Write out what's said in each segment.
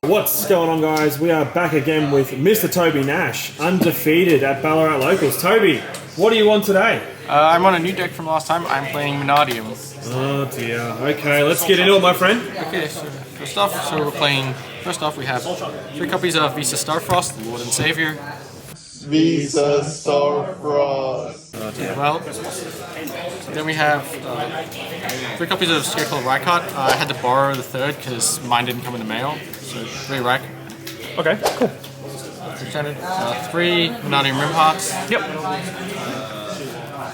What's going on, guys? We are back again with Mr. Toby Nash, undefeated at Ballarat Locals. Toby, what do you want today? I'm on a new deck from last time. I'm playing Mannadium. Oh dear. Okay, let's get into it, my friend. Okay, so first off, we have 3 copies of Visa Starfrost, the Lord and Savior. Visa Starfrost. Well, then we have 3 copies of Synchro Rykot. I had to borrow the 3rd because mine didn't come in the mail, so 3 Ryk. Okay, cool. 3 Mannadium Rim Hearts. Yep.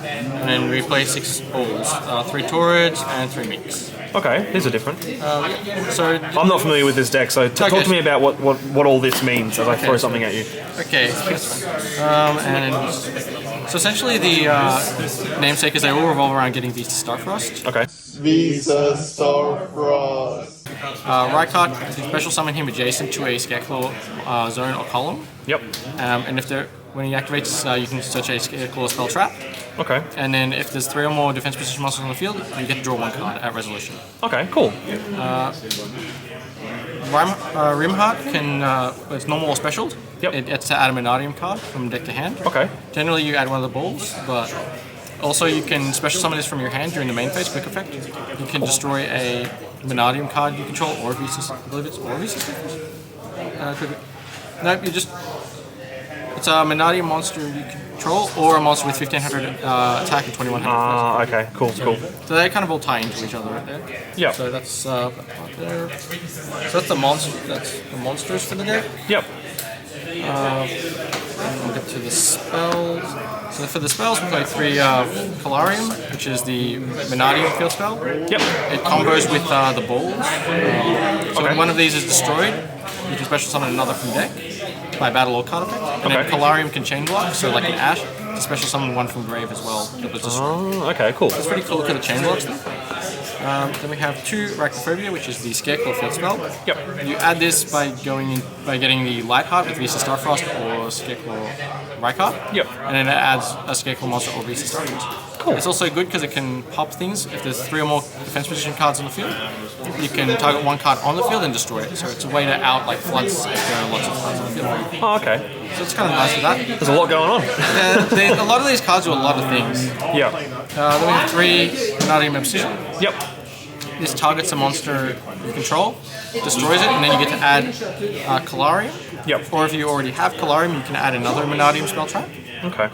And then we play 6 balls, 3 Taurids and 3 Meeks. Okay, these are different. So I'm not familiar with this deck, so talk to me about what all this means as I throw something at you. Okay, so essentially the namesakers, they all revolve around getting Visa Starfrost. Okay. Visa Starfrost. Rykot, you special summon him adjacent to a Scareclaw zone or column. Yep. And when he activates, you can search a Scareclaw spell trap. Okay. And then if there's 3 or more defense position monsters on the field, you get to draw 1 card at resolution. Okay, cool. Rimheart can, it's normal or special. Yep. It's to add a Mannadium card from deck to hand. Okay. Generally you add one of the balls, but also you can special summon this from your hand during the main phase, quick effect. You can destroy a Mannadium card you control, or a Visa, I believe it's or a Visa. Nope, it's a Mannadium monster you control, or a monster with 1500 attack and 2100 okay, cool. So they kind of all tie into each other right there. Yeah. So that's right there. So that's the monsters for the deck. Yep. We'll get to the spells. So for the spells, we play 3 Calarium, which is the Mannadium field spell. Yep. It combos with the balls. So when one of these is destroyed, you can special summon another from deck by battle or card effect. And then Calarium can chain block, so like an Ash, to special summon 1 from grave as well. That was destroyed. Oh, okay, cool. It's pretty cool. Look at the chain blocks there. Then we have 2 Arachnophobia, which is the Scareclaw field spell. Yep. You add this by getting the Lightheart with Visa Starfrost or Scareclaw Rykot. Yep. And then it adds a Scareclaw monster or Visa Starfrost. Cool. It's also good because it can pop things. If there's 3 or more defense position cards on the field, you can target 1 card on the field and destroy it. So it's a way to out like floods if there are lots of cards on the field. Oh, okay. So it's kind of nice for that. There's a lot going on. A lot of these cards do a lot of things. Yeah. Then we have 3 Mannadium Obsidian. Yep. This targets a monster you control, destroys it, and then you get to add Calarium. Yep. Or if you already have Calarium, you can add another Mannadium spell trap. Okay.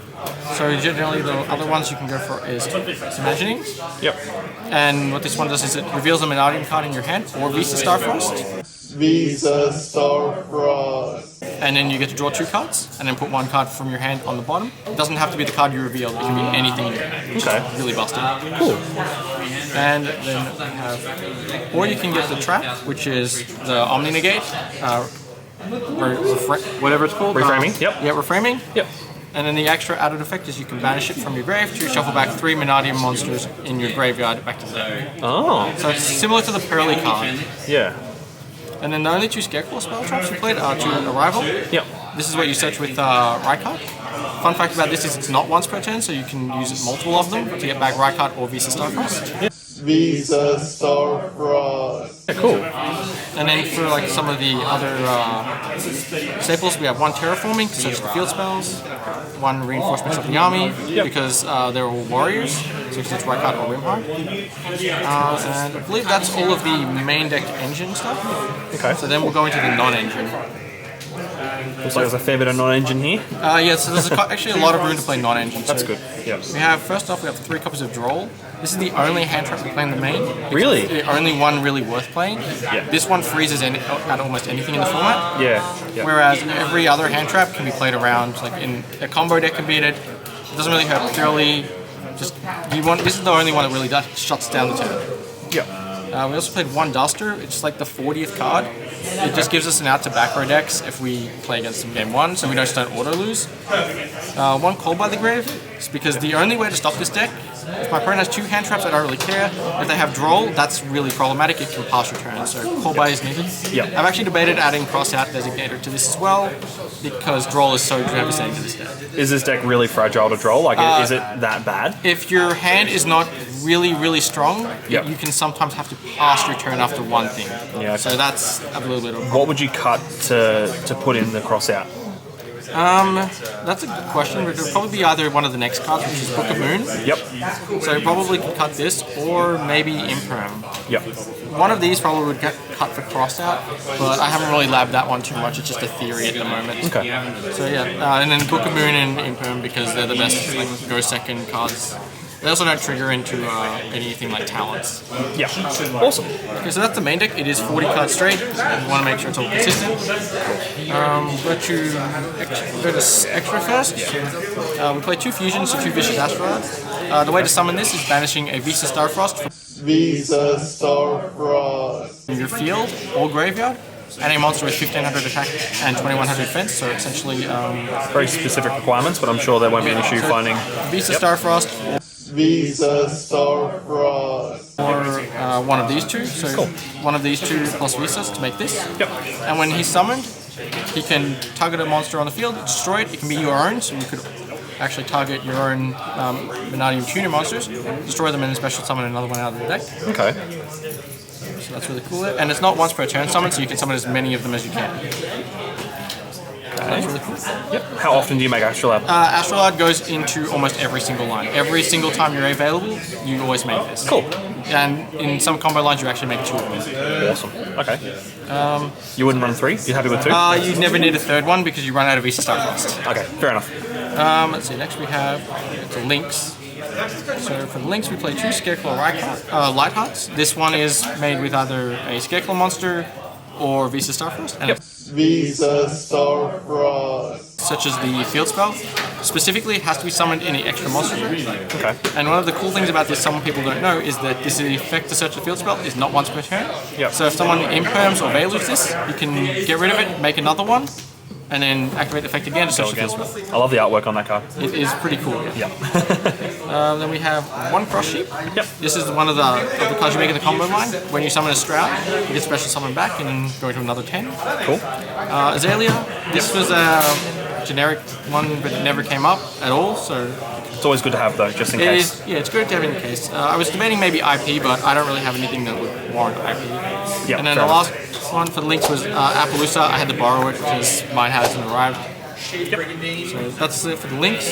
So generally the other ones you can go for is Imagining. Yep. And what this one does is it reveals a Mannadium card in your hand, or Visa Starfrost. Visa Starfrost. And then you get to draw 2 cards, and then put 1 card from your hand on the bottom. It doesn't have to be the card you revealed, it can be anything in your hand, which is really busted. Cool. And then we have, or you can get the trap, which is the Omni Negate, whatever it's called. Reframing. Yep. Yeah, reframing. Yep. And then the extra added effect is you can banish it from your grave to shuffle back 3 Mannadium monsters in your graveyard back to the deck. Oh. So it's similar to the Pearly card. Yeah. And then the only 2 Scareclaw spell traps you played are 2 Arrival. Yep. This is what you search with Rykot. Fun fact about this is it's not once per turn, so you can use multiple of them to get back Rykot or Visa Starfrost. Yep. Visa Starfrost. Yeah, cool. And then for like some of the other staples, we have 1 Terraforming to search the field spells, 1 Reinforcements of the army, because they're all warriors, so you can search Rykot or Rimheart. And I believe that's all of the main deck engine stuff. Okay. So then we'll go into the non-engine. Looks like there's a fair bit of non-engine here. Yeah, so there's actually a lot of room to play non-engine. That's good. Yeah. First off, we have 3 copies of Droll. This is the only hand trap we play in the main. Really? It's the only one really worth playing. Yeah. This one freezes at almost anything in the format. Yeah. Whereas every other hand trap can be played around. Like in a combo deck can beat it. It doesn't really hurt purely. This is the only one that really shuts down the turn. Yeah. We also played 1 Duster. It's like the 40th card. It just gives us an out to back row decks if we play against them game 1, so we just don't auto lose. 1 Call by the Grave. It's because the only way to stop this deck If my opponent has 2 hand traps, I don't really care. If they have Droll, that's really problematic. It can pass your turn, so call by is needed. Yep. I've actually debated adding Crossout Designator to this as well, because Droll is so devastating to this deck. Is this deck really fragile to Droll? Like, is it that bad? If your hand is not really strong, Yep. you can sometimes have to pass your turn after one thing. Yeah, okay. So that's a little bit of a problem. What would you cut to put in the cross out? That's a good question. It would probably be either one of the next cards, which is Book of Moon. Yep. So probably could cut this, or maybe Imperm. Yep. One of these probably would get cut for Crossout, but I haven't really labbed that one too much. It's just a theory at the moment. Okay. So yeah, and then Book of Moon and Imperm, because they're the best like go second cards. They also don't trigger into anything like talents. Yeah. Awesome. Okay, so that's the main deck. It is 40 cards straight. You want to make sure it's all consistent. Go to extra first. We play 2 fusions, so 2 vicious asteroids. The way to summon this is banishing a Visa Starfrost Visa Starfrost. from your field or graveyard, and a monster with 1500 attack and 2100 defense. So essentially, Very specific requirements, but I'm sure there won't be an issue finding. Visa Starfrost Visa Starfrost. or one of these two. So Cool. one of these 2 plus Visas to make this. Yep. And when he's summoned, he can target a monster on the field, destroy it. It can be your own, so you could actually target your own Mannadium tuner monsters, destroy them, and then special summon another one out of the deck. Okay. So that's really cool. And it's not once per turn summon, so you can summon as many of them as you can. That's really cool. Yep. How often do you make Astrolabe? Astrolad goes into almost every single line. Every single time you're available, you always make this. Cool. And in some combo lines, you actually make 2 of them. Awesome. Okay. You wouldn't run 3? You happy with 2? You never need a third one because you run out of Visa Starfrost. Okay. Fair enough. Let's see, next we have the Lynx. So for the Lynx, we play 2 Scarecrow Lighthearts. This one is made with either a Scarecrow monster or Visa Starfrost. And Visa Starfrost. such as the field spell. Specifically, it has to be summoned any extra monster. Okay. And one of the cool things about this, some people don't know, is that this effect to search the field spell is not once per turn. Yep. So if someone imperms or veilers this, you can get rid of it, make another one, and then activate the effect again to search the field spell. I love the artwork on that card. It is pretty cool. Yeah. Yeah. Then we have 1 Cross Sheep. Yep. This is one of the cards you make in the combo line. When you summon a Stroud, you get special summon back and then go to another 10. Cool. Azalea. This was a generic one, but it never came up at all. So It's always good to have though, just in it case. is. Yeah, it's good to have in case. I was debating maybe IP, but I don't really have anything that would warrant IP. Yeah. And then fair the enough. last one for the Lynx was Appaloosa. I had to borrow it because mine hasn't arrived. So that's it for the Lynx.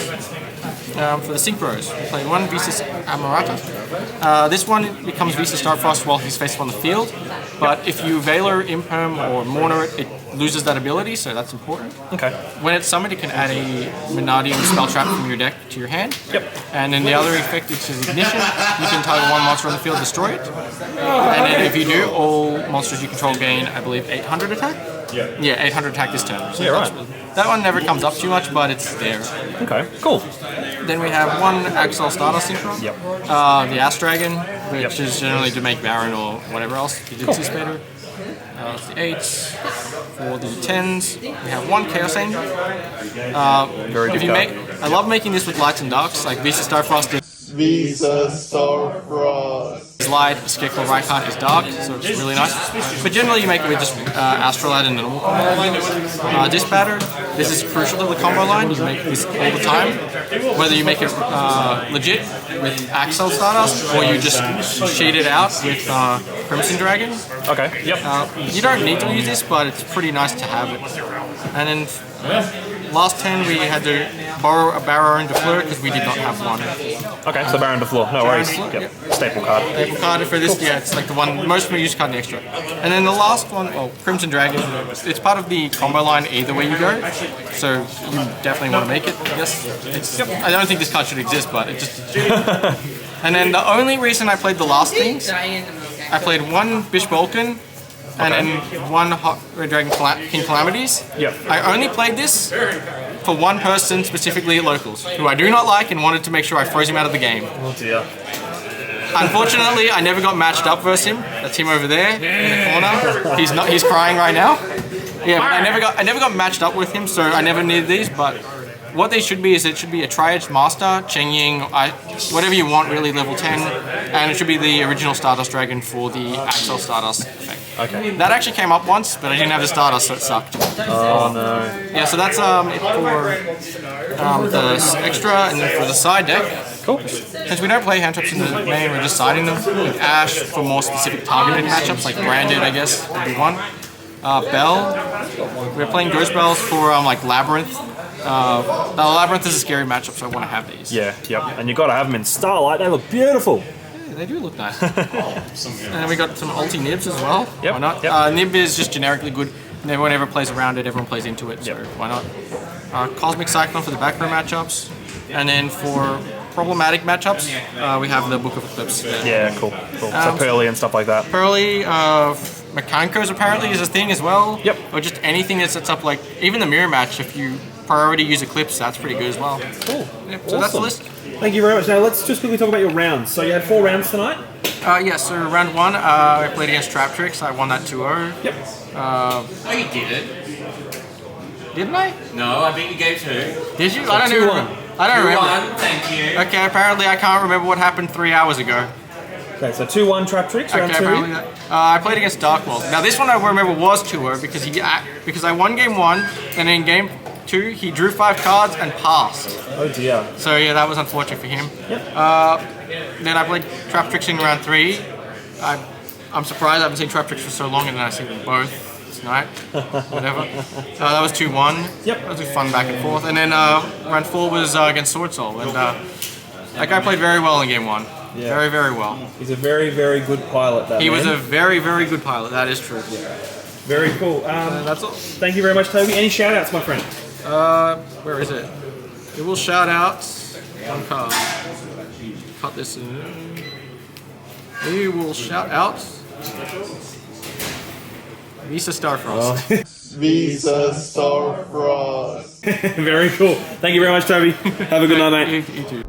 For the Synchros, we play 1 Visas Amarata. This one becomes Visa Starfrost while he's faced on the field, but if you Veiler, Imperm, or Mourner it, it loses that ability, so that's important. Okay. When it's summoned, it can add a Mannadium spell trap from your deck to your hand. Yep. And then the other effect is Ignition. You can target 1 monster on the field, destroy it. And then if you do, all monsters you control gain, I believe, 800 attack? Yeah, 800 attack this turn. So Yeah, right. that one never comes up too much, but it's there. Okay. Cool. Then we have 1 Axel Stardust Synchro. Yep. The Ass Dragon, which is generally to make Baron or whatever else. You did Better. The 8s. For the 10s, we have 1 Chaos Angel. Very good If you card. make, I love making this with lights and darks, like Visa Starfrost Visa Starfrost. is light, Scarecrow Reinhardt is dark, so it's really nice. But generally you make it with just Astrolad and a normal combo line. Dispatter, this is crucial to the combo line, you make this all the time. Whether you make it legit with Axel Stardust, or you just cheat it out with Crimson Dragon. Okay. Yep. You don't need to use this, but it's pretty nice to have it. And then last 10 we had to borrow a Baron de Fleur because we did not have one. Okay. So Baron de Fleur. No worries. de Fleur, Yep. Staple card. Staple card for this, yeah, it's like the one most used card in the extra. And then the last one, well, Crimson Dragon, it's part of the combo line either way you go, so you definitely want to make it, I guess. I don't think this card should exist, but it just... And then the only reason I played the last things, I played 1 Bish Balkan, and then 1 Hot Red Dragon King Calamities. Yep. I only played this for 1 person, specifically at locals, who I do not like and wanted to make sure I froze him out of the game. Oh dear. Unfortunately, I never got matched up versus him. That's him over there in the corner. He's crying right now. Yeah, but I never got matched up with him, so I never needed these. But what they should be is it should be a Triage Master, Cheng Ying, whatever you want really, level 10, and it should be the original Stardust Dragon for the Axel Stardust effect. Okay. That actually came up once, but I didn't have the Stardust, so it sucked. Oh no. Yeah, so that's it for the extra, and then for the side deck. Cool. Since we don't play hand traps in the main, we're just siding them with Ash for more specific targeted matchups, like Branded, I guess, would be one. Bell, we're playing Ghost Bells for like Labyrinth. Now Labyrinth is a scary matchup, so I want to have these. Yeah, yep. And you got to have them in Starlight. They look beautiful. Yeah, they do look nice. And then we got some ulti Nibs as well. Yep. Why not? Yep. Nib is just generically good. And everyone ever plays around it, everyone plays into it, so why not? Cosmic Cyclone for the back row matchups. And then for problematic matchups, we have the Book of Eclipse. Yeah, cool. So Pearly and stuff like that. Pearly, Mechanicos apparently is a thing as well. Yep. Or just anything that sets up, like, even the mirror match, if you priority use Eclipse, that's pretty good as well. Cool. Yep, so that's the list. Thank you very much. Now let's just quickly talk about your rounds. So you had 4 rounds tonight? Yeah, so round 1, I played against Trap Tricks. I won that 2-0. Yep. Oh, you didn't? Didn't I? No, I beat you game 2. Did you? I don't even remember. I don't remember. Thank you. Okay, apparently I can't remember what happened 3 hours ago. Okay, so 2-1 Trap Tricks, round Okay, 2. apparently that. I played against Dark World. Now this one I remember was 2-0 because I won game 1, and in game 2 he drew 5 cards and passed. Oh dear. So yeah, that was unfortunate for him. Yep. Then I played Trap Tricks in round 3. I'm surprised I haven't seen Trap Tricks for so long, and then I see them both tonight. Whatever. That was 2-1. Yep. That was a fun back and forth. And then round 4 was against Sword Soul, and that guy played very well in game 1. Yeah. Very, very well. He's a very, very good pilot, that He man. was a very, very good pilot. That is true. Very cool. That's all. Thank you very much, Toby. Any shout-outs, my friend? Where is it? We will shout out one card. Cut this in. We will shout out Visa Starfrost. Visa Starfrost. Very cool. Thank you very much, Toby. Have a good night, mate. You too.